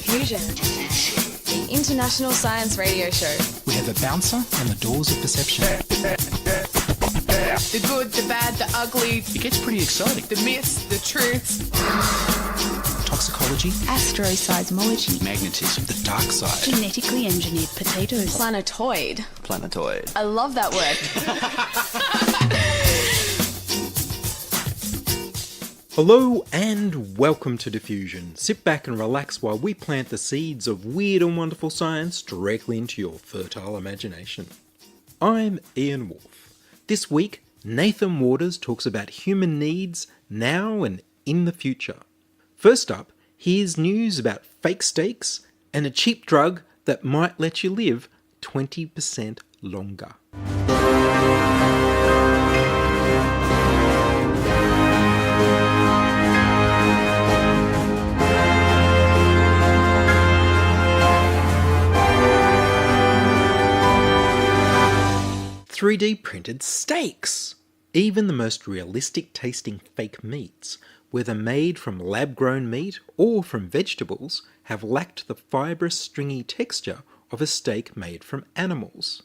Diffusion, the international science radio show. We have a bouncer on the doors of perception. The good, the bad, the ugly. It gets pretty exciting. The myths, the truths. Toxicology. Astroseismology. Magnetism. The dark side. Genetically engineered potatoes. Planetoid. Planetoid. I love that word. Hello and welcome to Diffusion. Sit back and relax while we plant the seeds of weird and wonderful science directly into your fertile imagination. I'm Ian Woolf. This week, Nathan Waters talks about human needs now and in the future. First up, here's news about fake steaks and a cheap drug that might let you live 20% longer. 3D printed steaks! Even the most realistic tasting fake meats, whether made from lab-grown meat or from vegetables, have lacked the fibrous, stringy texture of a steak made from animals.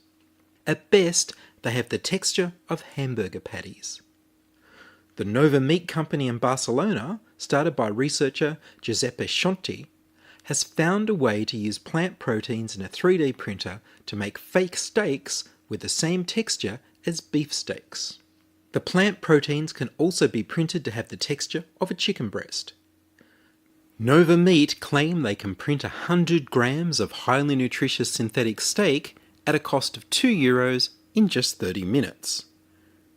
At best, they have the texture of hamburger patties. The Nova Meat Company in Barcelona, started by researcher Giuseppe Sconti, has found a way to use plant proteins in a 3D printer to make fake steaks with the same texture as beef steaks. The plant proteins can also be printed to have the texture of a chicken breast. Nova Meat claim they can print 100 grams of highly nutritious synthetic steak at a cost of €2 in just 30 minutes,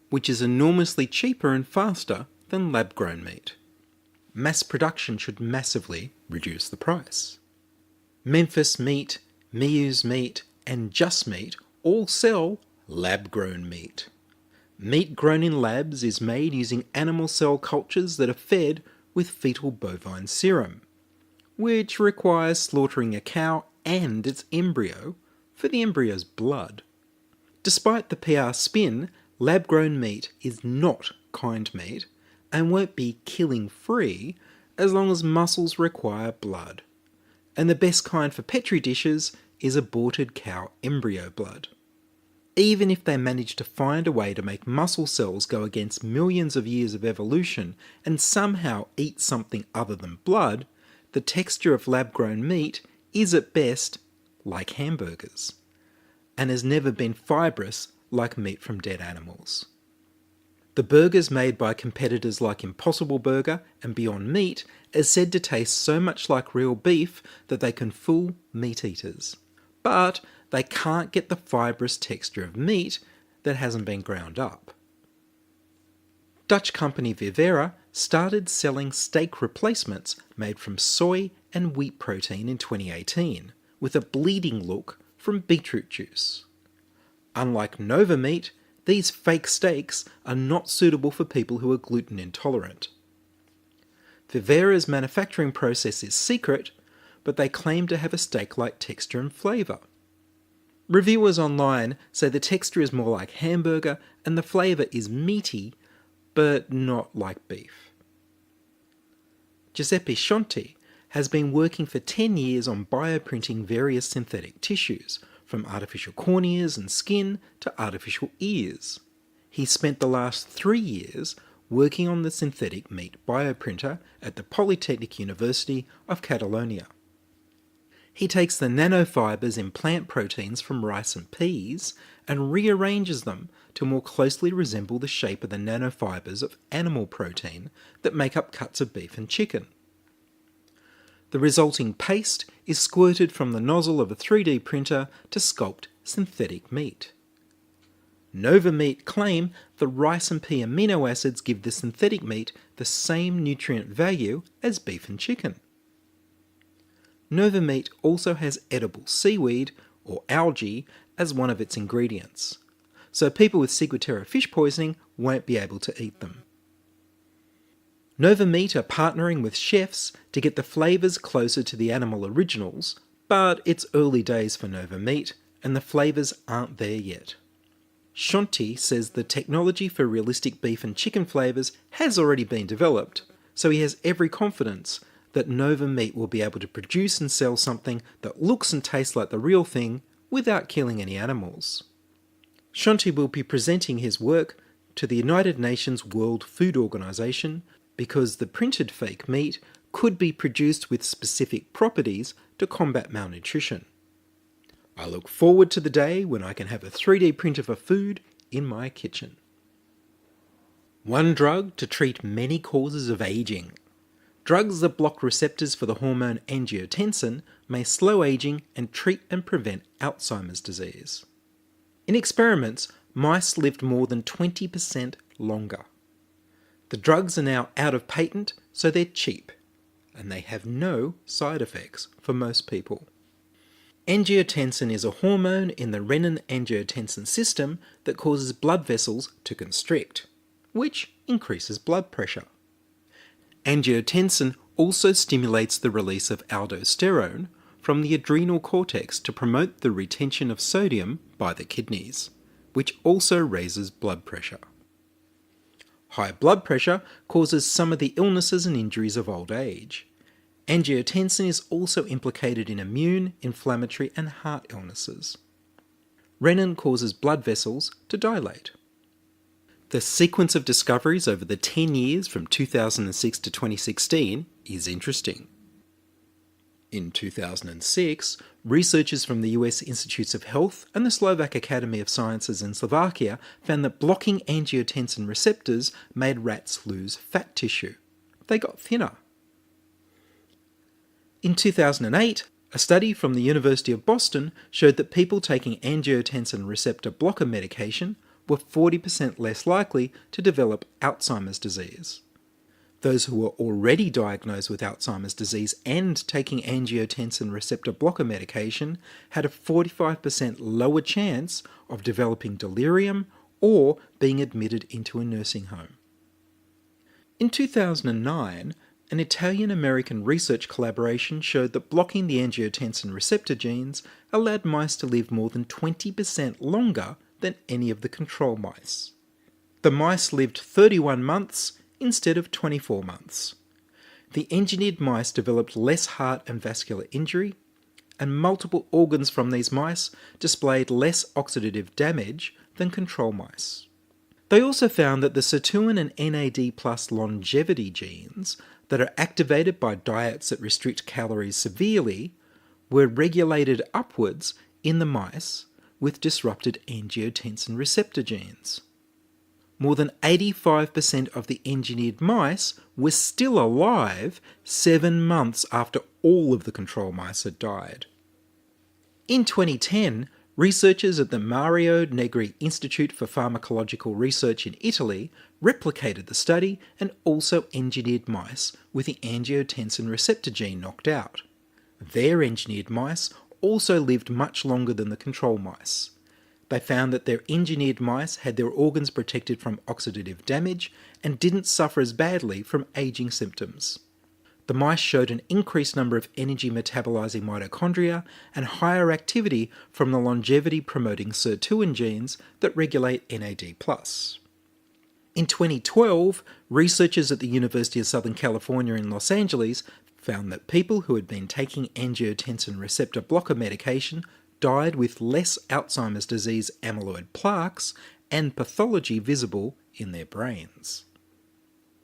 which is enormously cheaper and faster than lab-grown meat. Mass production should massively reduce the price. Memphis Meat, Miu's Meat, and Just Meat all sell lab-grown meat. Meat grown in labs is made using animal cell cultures that are fed with fetal bovine serum, which requires slaughtering a cow and its embryo for the embryo's blood. Despite the PR spin, lab-grown meat is not kind meat and won't be killing-free as long as muscles require blood. And the best kind for petri dishes is aborted cow embryo blood. Even if they manage to find a way to make muscle cells go against millions of years of evolution and somehow eat something other than blood, the texture of lab-grown meat is at best like hamburgers, and has never been fibrous like meat from dead animals. The burgers made by competitors like Impossible Burger and Beyond Meat are said to taste so much like real beef that they can fool meat eaters. But they can't get the fibrous texture of meat that hasn't been ground up. Dutch company Vivera started selling steak replacements made from soy and wheat protein in 2018, with a bleeding look from beetroot juice. Unlike Nova Meat, these fake steaks are not suitable for people who are gluten intolerant. Vivera's manufacturing process is secret, but they claim to have a steak-like texture and flavour. Reviewers online say the texture is more like hamburger and the flavour is meaty, but not like beef. Giuseppe Sconti has been working for 10 years on bioprinting various synthetic tissues, from artificial corneas and skin to artificial ears. He spent the last 3 years working on the synthetic meat bioprinter at the Polytechnic University of Catalonia. He takes the nanofibers in plant proteins from rice and peas and rearranges them to more closely resemble the shape of the nanofibers of animal protein that make up cuts of beef and chicken. The resulting paste is squirted from the nozzle of a 3D printer to sculpt synthetic meat. Nova Meat claim the rice and pea amino acids give the synthetic meat the same nutrient value as beef and chicken. Nova Meat also has edible seaweed, or algae, as one of its ingredients, so people with ciguatera fish poisoning won't be able to eat them. Nova Meat are partnering with chefs to get the flavours closer to the animal originals, but it's early days for Nova Meat, and the flavours aren't there yet. Sconti says the technology for realistic beef and chicken flavours has already been developed, so he has every confidence that Nova Meat will be able to produce and sell something that looks and tastes like the real thing without killing any animals. Shanti will be presenting his work to the United Nations World Food Organization because the printed fake meat could be produced with specific properties to combat malnutrition. I look forward to the day when I can have a 3D printer for food in my kitchen. One drug to treat many causes of aging. Drugs that block receptors for the hormone angiotensin may slow aging and treat and prevent Alzheimer's disease. In experiments, mice lived more than 20% longer. The drugs are now out of patent, so they're cheap, and they have no side effects for most people. Angiotensin is a hormone in the renin-angiotensin system that causes blood vessels to constrict, which increases blood pressure. Angiotensin also stimulates the release of aldosterone from the adrenal cortex to promote the retention of sodium by the kidneys, which also raises blood pressure. High blood pressure causes some of the illnesses and injuries of old age. Angiotensin is also implicated in immune, inflammatory and heart illnesses. Renin causes blood vessels to dilate. The sequence of discoveries over the 10 years from 2006 to 2016 is interesting. In 2006, researchers from the US Institutes of Health and the Slovak Academy of Sciences in Slovakia found that blocking angiotensin receptors made rats lose fat tissue. They got thinner. In 2008, a study from the University of Boston showed that people taking angiotensin receptor blocker medication were 40% less likely to develop Alzheimer's disease. Those who were already diagnosed with Alzheimer's disease and taking angiotensin receptor blocker medication had a 45% lower chance of developing delirium or being admitted into a nursing home. In 2009, an Italian-American research collaboration showed that blocking the angiotensin receptor genes allowed mice to live more than 20% longer than any of the control mice. The mice lived 31 months instead of 24 months. The engineered mice developed less heart and vascular injury, and multiple organs from these mice displayed less oxidative damage than control mice. They also found that the sirtuin and NAD+ longevity genes that are activated by diets that restrict calories severely were regulated upwards in the mice with disrupted angiotensin receptor genes. More than 85% of the engineered mice were still alive 7 months after all of the control mice had died. In 2010, researchers at the Mario Negri Institute for Pharmacological Research in Italy replicated the study and also engineered mice with the angiotensin receptor gene knocked out. Their engineered mice also lived much longer than the control mice. They found that their engineered mice had their organs protected from oxidative damage and didn't suffer as badly from aging symptoms. The mice showed an increased number of energy metabolizing mitochondria and higher activity from the longevity-promoting sirtuin genes that regulate NAD+. In 2012, researchers at the University of Southern California in Los Angeles found that people who had been taking angiotensin receptor blocker medication died with less Alzheimer's disease amyloid plaques and pathology visible in their brains.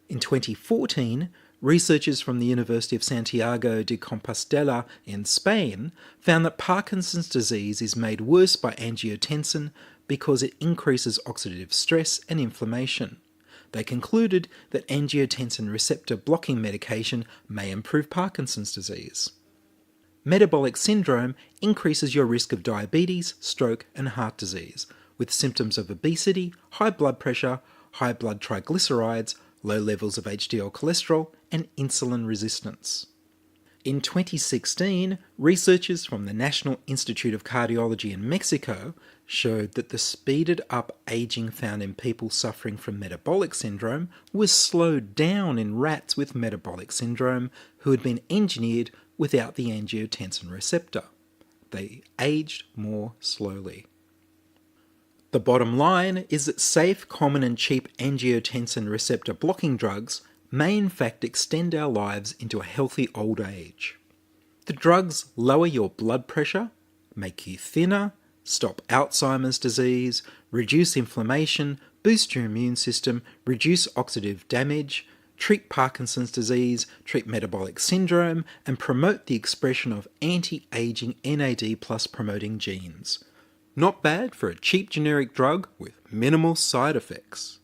In 2014, researchers from the University of Santiago de Compostela in Spain found that Parkinson's disease is made worse by angiotensin because it increases oxidative stress and inflammation. They concluded that angiotensin receptor blocking medication may improve Parkinson's disease. Metabolic syndrome increases your risk of diabetes, stroke, and heart disease, with symptoms of obesity, high blood pressure, high blood triglycerides, low levels of HDL cholesterol, and insulin resistance. In 2016, researchers from the National Institute of Cardiology in Mexico showed that the speeded up aging found in people suffering from metabolic syndrome was slowed down in rats with metabolic syndrome who had been engineered without the angiotensin receptor. They aged more slowly. The bottom line is that safe, common and cheap angiotensin receptor blocking drugs may in fact extend our lives into a healthy old age. The drugs lower your blood pressure, make you thinner, stop Alzheimer's disease, reduce inflammation, boost your immune system, reduce oxidative damage, treat Parkinson's disease, treat metabolic syndrome, and promote the expression of anti-aging NAD+ promoting genes. Not bad for a cheap generic drug with minimal side effects.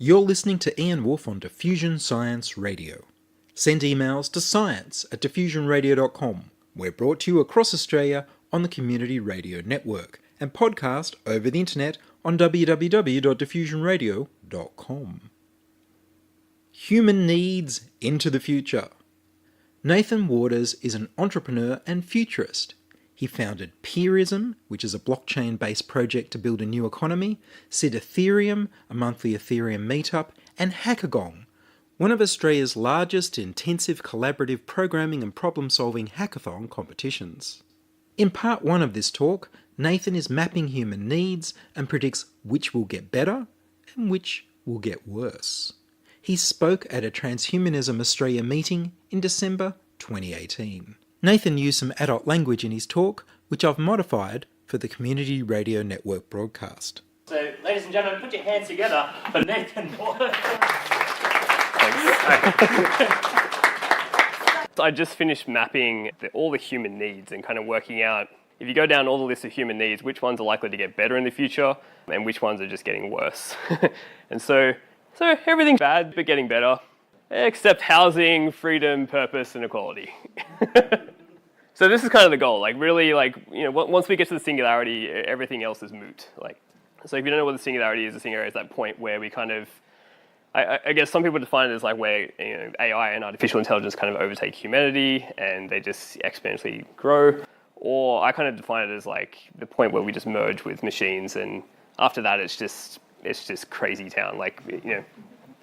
You're listening to Ian Woolf on Diffusion Science Radio. Send emails to science@diffusionradio.com. We're brought to you across Australia on the Community Radio Network and podcast over the internet on www.diffusionradio.com. Human needs into the future. Nathan Waters is an entrepreneur and futurist. He founded Peerism, which is a blockchain-based project to build a new economy, Sid Ethereum, a monthly Ethereum meetup, and Hackagong, one of Australia's largest intensive collaborative programming and problem-solving hackathon competitions. In part 1 of this talk, Nathan is mapping human needs and predicts which will get better and which will get worse. He spoke at a Transhumanism Australia meeting in December 2018. Nathan used some adult language in his talk, which I've modified for the Community Radio Network broadcast. So, ladies and gentlemen, put your hands together for Nathan Waters. I just finished mapping all the human needs and kind of working out, if you go down all the list of human needs, which ones are likely to get better in the future and which ones are just getting worse. And so everything's bad but getting better, except housing, freedom, purpose, and equality. So this is kind of the goal, once we get to the singularity, everything else is moot. So if you don't know what the singularity is that point where we kind of, I guess some people define it as where AI and artificial intelligence kind of overtake humanity and they just exponentially grow. Or I kind of define it as the point where we just merge with machines, and after that it's just crazy town.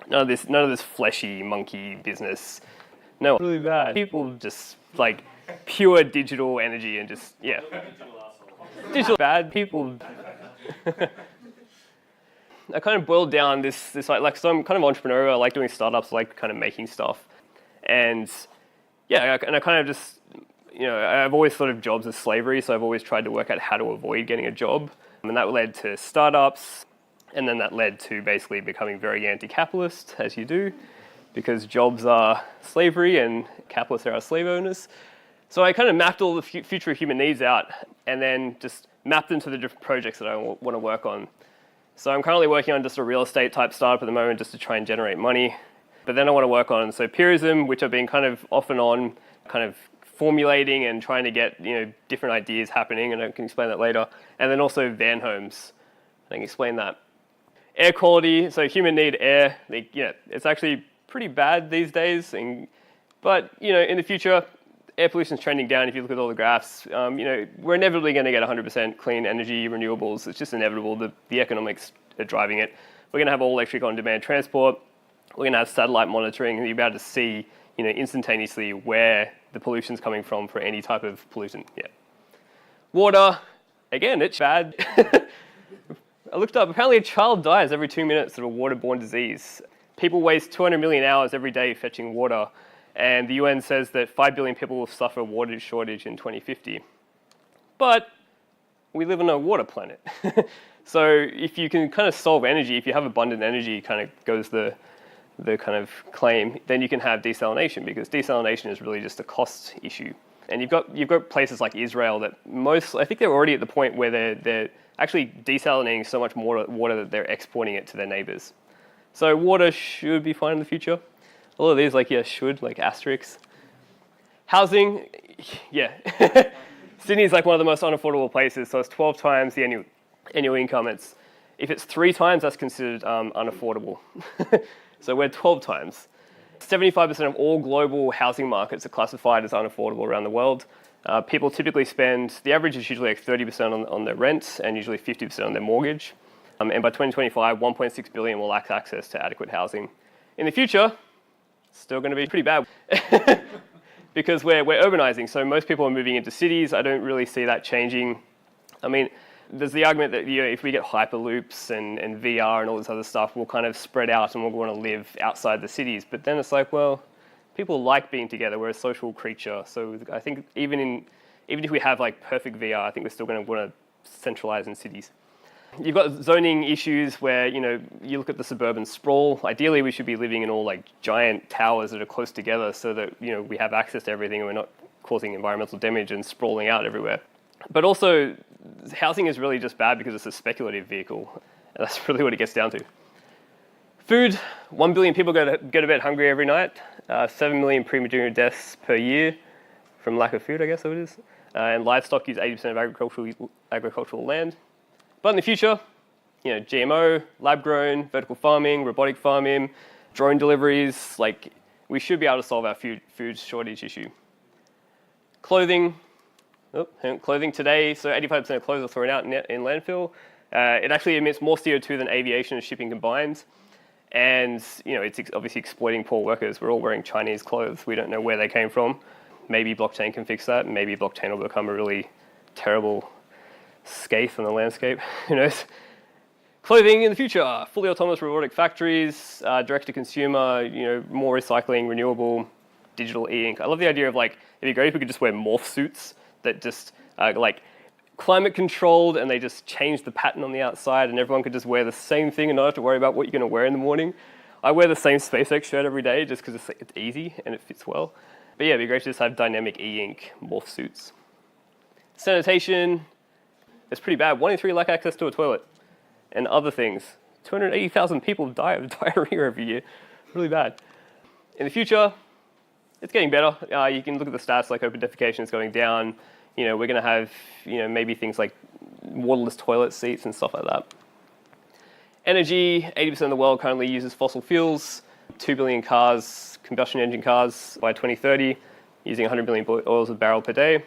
None of this fleshy monkey business. No, really bad. People just pure digital energy and just, yeah. Digital bad people. I kind of boiled down this so I'm kind of entrepreneurial. I like doing startups, I like kind of making stuff. And yeah, I kind of just, I've always thought of jobs as slavery, so I've always tried to work out how to avoid getting a job. And that led to startups. And then that led to basically becoming very anti-capitalist, as you do, because jobs are slavery and capitalists are our slave owners. So I kind of mapped all the future human needs out and then just mapped them to the different projects that I want to work on. So I'm currently working on just a real estate type startup at the moment just to try and generate money. But then I want to work on Peerism, which I've been kind of off and on kind of formulating and trying to get different ideas happening, and I can explain that later. And then also van homes. I can explain that. Air quality, so human need air. It's actually pretty bad these days. But in the future, air pollution is trending down. If you look at all the graphs, we're inevitably going to get 100% clean energy, renewables. It's just inevitable. The economics are driving it. We're going to have all electric on-demand transport. We're going to have satellite monitoring. You'll be able to see, instantaneously where the pollution's coming from for any type of pollutant. Yeah. Water, again, it's bad. I looked up, apparently a child dies every 2 minutes of a waterborne disease. People waste 200 million hours every day fetching water, and the UN says that 5 billion people will suffer water shortage in 2050. But we live on a water planet. So if you can kind of solve energy, if you have abundant energy, kind of goes the kind of claim, then you can have desalination, because desalination is really just a cost issue. And you've got places like Israel that I think they're already at the point where they're actually desalinating so much more water that they're exporting it to their neighbors. So water should be fine in the future. A lot of these, should, asterisks. Housing, yeah. Sydney's one of the most unaffordable places, so it's 12 times the annual income. If it's 3 times, that's considered unaffordable. So we're 12 times. 75% of all global housing markets are classified as unaffordable around the world. People typically the average is usually 30% on their rent and usually 50% on their mortgage. And by 2025, 1.6 billion will lack access to adequate housing. In the future, it's still going to be pretty bad because we're urbanizing. So most people are moving into cities. I don't really see that changing. I mean, there's the argument that if we get hyperloops and VR and all this other stuff, we'll kind of spread out and we'll want to live outside the cities. But then it's like, well, people like being together. We're a social creature. So I think even if we have like perfect VR, I think we're still going to want to centralize in cities. You've got zoning issues where, you look at the suburban sprawl. Ideally, we should be living in all like giant towers that are close together so that, we have access to everything and we're not causing environmental damage and sprawling out everywhere. But also, housing is really just bad because it's a speculative vehicle. And that's really what it gets down to. Food, 1 billion people go to bed hungry every night. 7 million premature deaths per year from lack of food, I guess so it is. And livestock use 80% of agricultural land. But in the future, GMO, lab-grown, vertical farming, robotic farming, drone deliveries, we should be able to solve our food shortage issue. Clothing today, so 85% of clothes are thrown out in landfill. It actually emits more CO2 than aviation and shipping combined. And, it's obviously exploiting poor workers. We're all wearing Chinese clothes. We don't know where they came from. Maybe blockchain can fix that. Maybe blockchain will become a really terrible scathe on the landscape. Who knows? Clothing in the future, fully autonomous robotic factories, direct to consumer, more recycling, renewable, digital e-ink. I love the idea of it'd be great if we could just wear morph suits that just climate controlled and they just change the pattern on the outside and everyone could just wear the same thing and not have to worry about what you're going to wear in the morning. I wear the same SpaceX shirt every day just because it's easy and it fits well. But yeah, it'd be great to just have dynamic e-ink morph suits. Sanitation, it's pretty bad. 1 in 3 lack access to a toilet and other things. 280,000 people die of diarrhea every year. Really bad. In the future, it's getting better. You can look at the stats like open defecation is going down. We're going to have, maybe things like waterless toilet seats and stuff like that. Energy, 80% of the world currently uses fossil fuels. 2 billion cars, combustion engine cars by 2030, using 100 million oils a barrel per day.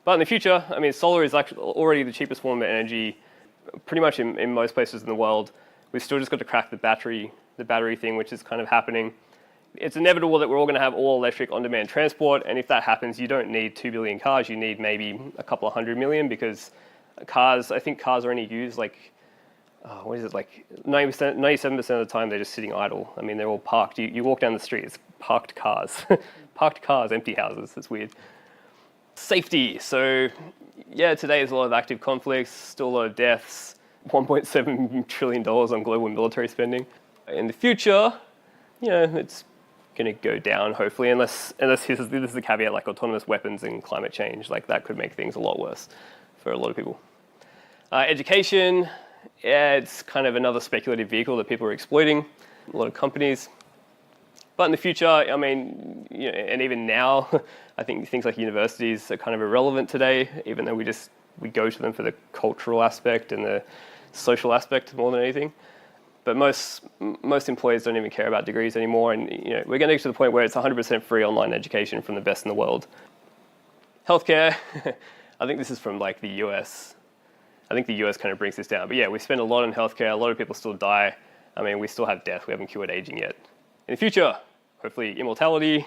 But in the future, solar is actually already the cheapest form of energy, pretty much in most places in the world. We've still just got to crack the battery thing, which is kind of happening. It's inevitable that we're all going to have all electric on-demand transport, and if that happens, you don't need 2 billion cars. You need maybe a couple of 100 million because I think cars are only used 97% of the time they're just sitting idle. They're all parked. You walk down the street, it's parked cars. Parked cars, empty houses. It's weird. Safety. So, yeah, today there's a lot of active conflicts, still a lot of deaths, $1.7 trillion on global military spending. In the future, it's going to go down, hopefully, unless this is the caveat, like autonomous weapons and climate change. That could make things a lot worse for a lot of people. Education, yeah, it's kind of another speculative vehicle that people are exploiting, a lot of companies. But in the future, and even now, I think things like universities are kind of irrelevant today, even though we go to them for the cultural aspect and the social aspect more than anything. But most employers don't even care about degrees anymore, and we're getting to the point where it's 100% free online education from the best in the world. Healthcare, I think this is from the US. I think the US kind of brings this down. But yeah, we spend a lot on healthcare. A lot of people still die. We still have death. We haven't cured aging yet. In the future, hopefully immortality.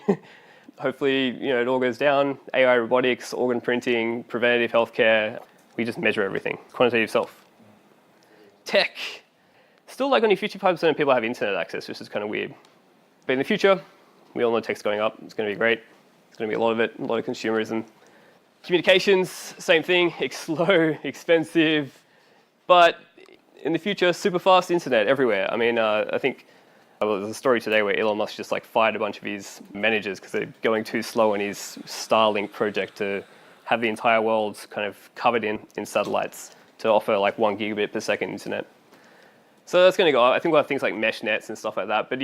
Hopefully, it all goes down. AI, robotics, organ printing, preventative healthcare. We just measure everything. Quantitative self. Tech. Still, only 55% of people have internet access, which is kind of weird. But in the future, we all know tech's going up. It's going to be great. It's going to be a lot of it, a lot of consumerism. Communications, same thing. It's slow, expensive. But in the future, super fast internet everywhere. I think there's a story today where Elon Musk just fired a bunch of his managers because they're going too slow in his Starlink project to have the entire world kind of covered in satellites to offer 1 gigabit per second internet. So that's going to go up. I think we'll have things like mesh nets and stuff like that. But,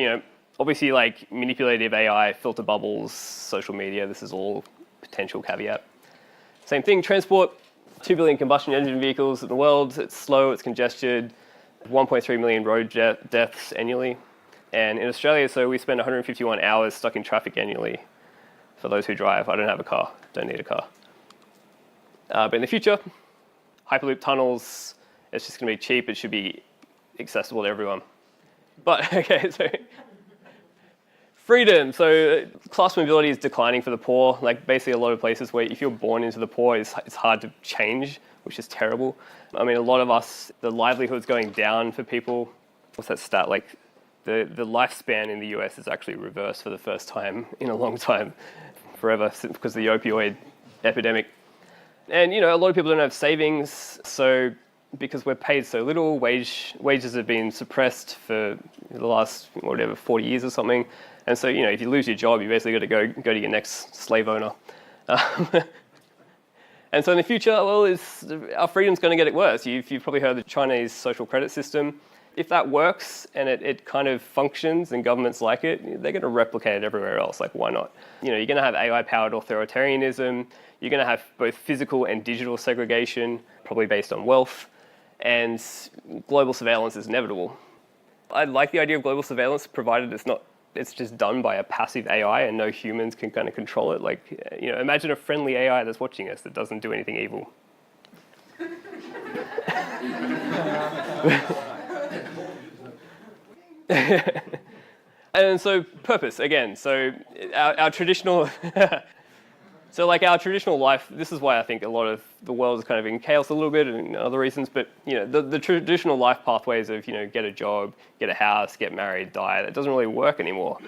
obviously manipulative AI, filter bubbles, social media, this is all potential caveat. Same thing, transport, 2 billion combustion engine vehicles in the world. It's slow, it's congested, 1.3 million road deaths annually. And in Australia, so we spend 151 hours stuck in traffic annually for those who drive. I don't have a car, don't need a car. But in the future, Hyperloop tunnels, it's just going to be cheap. It should be accessible to everyone. But, okay, so Freedom. So class mobility is declining for the poor. Like basically a lot of places where if you're born into the poor, it's hard to change, which is terrible. I mean, a lot of us, the livelihood's going down for people. What's that stat? Like the lifespan in the US is actually reversed for the first time in a long time, forever, because of the opioid epidemic. And, you know, a lot of people don't have savings. So because we're paid so little, wages have been suppressed for the last, 40 years or something. And so, you know, if you lose your job, you basically got to go to your next slave owner. And so in the future, well, our freedom's going to get it worse. You've probably heard the Chinese social credit system. If that works and it kind of functions and governments like it, they're going to replicate it everywhere else. Like, why not? You know, you're going to have AI-powered authoritarianism. You're going to have both physical and digital segregation, probably based on wealth. And global surveillance is inevitable. I like the idea of global surveillance, provided it's just done by a passive AI and no humans can kind of control it. Like, you know, imagine a friendly AI that's watching us that doesn't do anything evil. And so purpose, again, so our traditional... So like our traditional life, this is why I think a lot of the world is kind of in chaos a little bit and other reasons, but you know, the traditional life pathways of, you know, get a job, get a house, get married, die, that doesn't really work anymore.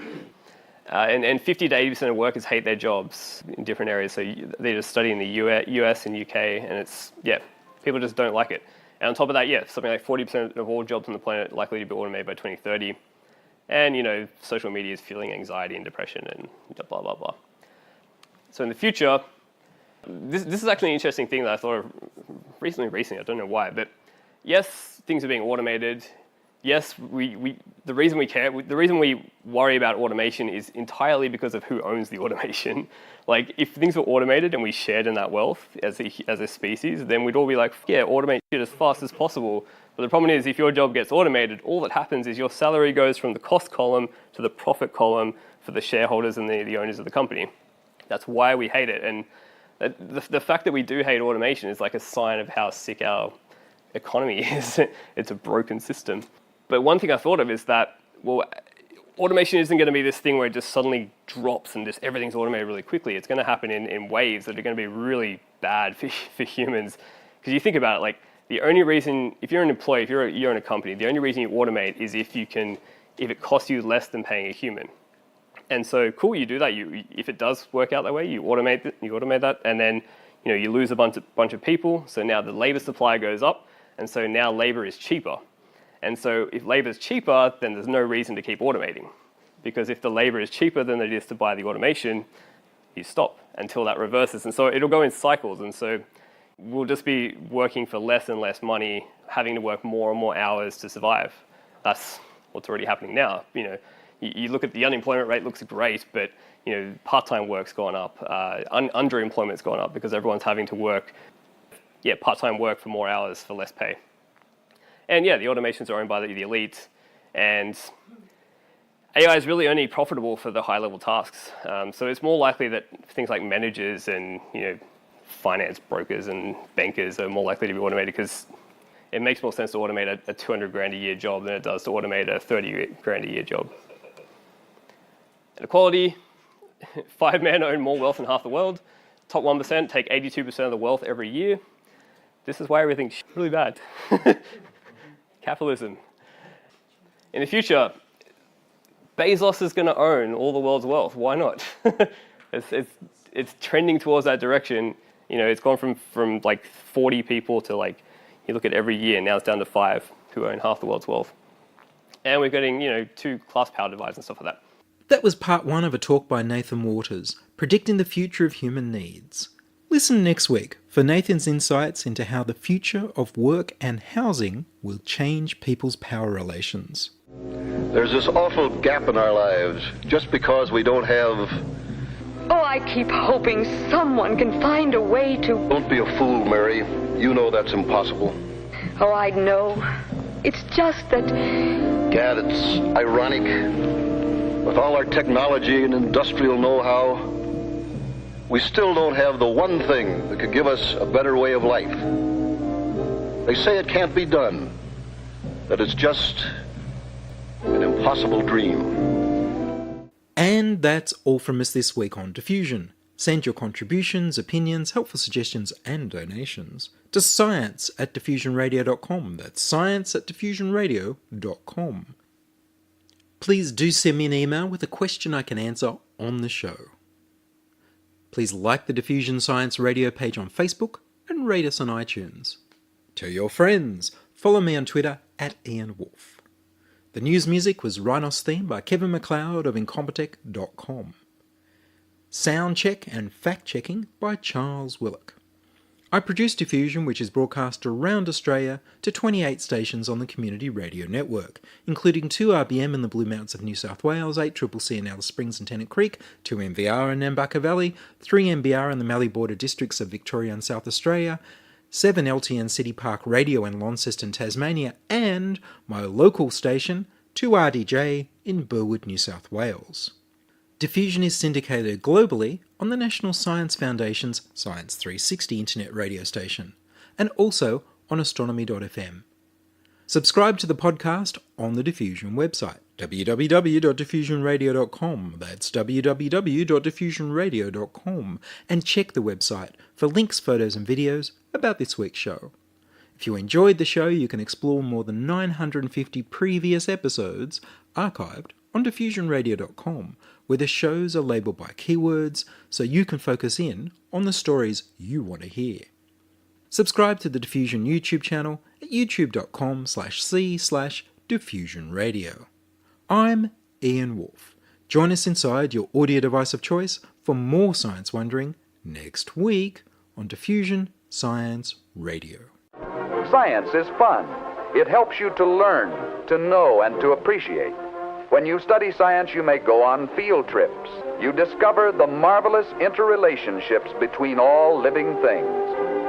And 50 to 80% of workers hate their jobs in different areas. So they just study in the US and UK, and it's, people just don't like it. And on top of that, something like 40% of all jobs on the planet are likely to be automated by 2030. And, you know, social media is fueling anxiety and depression and blah, blah, blah. So in the future, this is actually an interesting thing that I thought of recently, I don't know why, but yes, things are being automated. Yes, the reason we care, the reason we worry about automation is entirely because of who owns the automation. Like, if things were automated and we shared in that wealth as a species, then we'd all be like, automate shit as fast as possible. But the problem is, if your job gets automated, all that happens is your salary goes from the cost column to the profit column for the shareholders and the owners of the company. That's why we hate it. And the fact that we do hate automation is like a sign of how sick our economy is. It's a broken system. But one thing I thought of is that, well, automation isn't going to be this thing where it just suddenly drops and just everything's automated really quickly. It's going to happen in waves that are going to be really bad for humans. Because you think about it, like, the only reason, if you're an employee, if you're in a company, the only reason you automate is if it costs you less than paying a human. And so, cool, you do that. If it does work out that way, you automate that, and then, you know, you lose a bunch of people. So now the labor supply goes up, and so now labor is cheaper. And so if labor is cheaper, then there's no reason to keep automating, because if the labor is cheaper than it is to buy the automation, you stop until that reverses. And so it'll go in cycles. And so we'll just be working for less and less money, having to work more and more hours to survive. That's what's already happening now. You know, you look at the unemployment rate, looks great, but, you know, part-time work's gone up, underemployment's gone up because everyone's having to work, part-time work for more hours for less pay. And the automations are owned by the elite, and AI is really only profitable for the high-level tasks. So it's more likely that things like managers and, you know, finance brokers and bankers are more likely to be automated, because it makes more sense to automate a 200 grand a year job than it does to automate a 30 grand a year job. Inequality, 5 men own more wealth than half the world. Top 1% take 82% of the wealth every year. This is why everything's really bad. Capitalism. In the future, Bezos is going to own all the world's wealth. Why not? It's trending towards that direction. You know, it's gone from like 40 people to, like, you look at every year, now it's down to 5 who own half the world's wealth. And we're getting, you know, 2 class power divides and stuff like that. That was part 1 of a talk by Nathan Waters, predicting the future of human needs. Listen next week for Nathan's insights into how the future of work and housing will change people's power relations. There's this awful gap in our lives just because we don't have... Oh, I keep hoping someone can find a way to... Don't be a fool, Mary. You know that's impossible. Oh, I know. It's just that... Gad, it's ironic. With all our technology and industrial know-how, we still don't have the one thing that could give us a better way of life. They say it can't be done, that it's just an impossible dream. And that's all from us this week on Diffusion. Send your contributions, opinions, helpful suggestions and donations to science@diffusionradio.com. That's science@diffusionradio.com. Please do send me an email with a question I can answer on the show. Please like the Diffusion Science Radio page on Facebook and rate us on iTunes. Tell your friends. Follow me on Twitter @Ian Woolf. The news music was Rhinos theme by Kevin MacLeod of Incompetech.com. Sound check and fact checking by Charles Willock. I produce Diffusion, which is broadcast around Australia to 28 stations on the Community Radio Network, including 2RBM in the Blue Mountains of New South Wales, 8CCC in Alice Springs and Tennant Creek, 2MVR in Nambucca Valley, 3MBR in the Mallee Border districts of Victoria and South Australia, 7LTN City Park Radio in Launceston, Tasmania, and my local station, 2RDJ in Burwood, New South Wales. Diffusion is syndicated globally on the National Science Foundation's Science 360 internet radio station, and also on astronomy.fm. Subscribe to the podcast on the Diffusion website, www.diffusionradio.com, that's www.diffusionradio.com, and check the website for links, photos and videos about this week's show. If you enjoyed the show, you can explore more than 950 previous episodes archived on diffusionradio.com, where the shows are labelled by keywords so you can focus in on the stories you want to hear. Subscribe to the Diffusion YouTube channel at youtube.com/c/diffusionradio. I'm Ian Woolf. Join us inside your audio device of choice for more science wondering next week on Diffusion Science Radio. Science is fun. It helps you to learn, to know, and to appreciate. When you study science, you may go on field trips. You discover the marvelous interrelationships between all living things.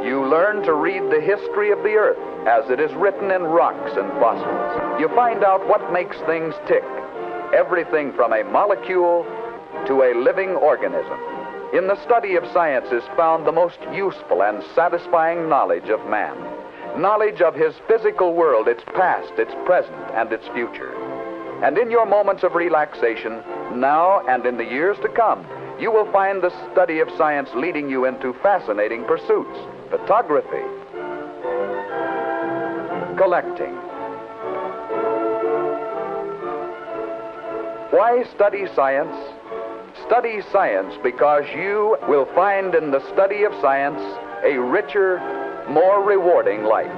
You learn to read the history of the Earth as it is written in rocks and fossils. You find out what makes things tick, everything from a molecule to a living organism. In the study of science is found the most useful and satisfying knowledge of man. Knowledge of his physical world, its past, its present, and its future. And in your moments of relaxation, now and in the years to come, you will find the study of science leading you into fascinating pursuits. Photography, collecting. Why study science? Study science because you will find in the study of science a richer, more rewarding life.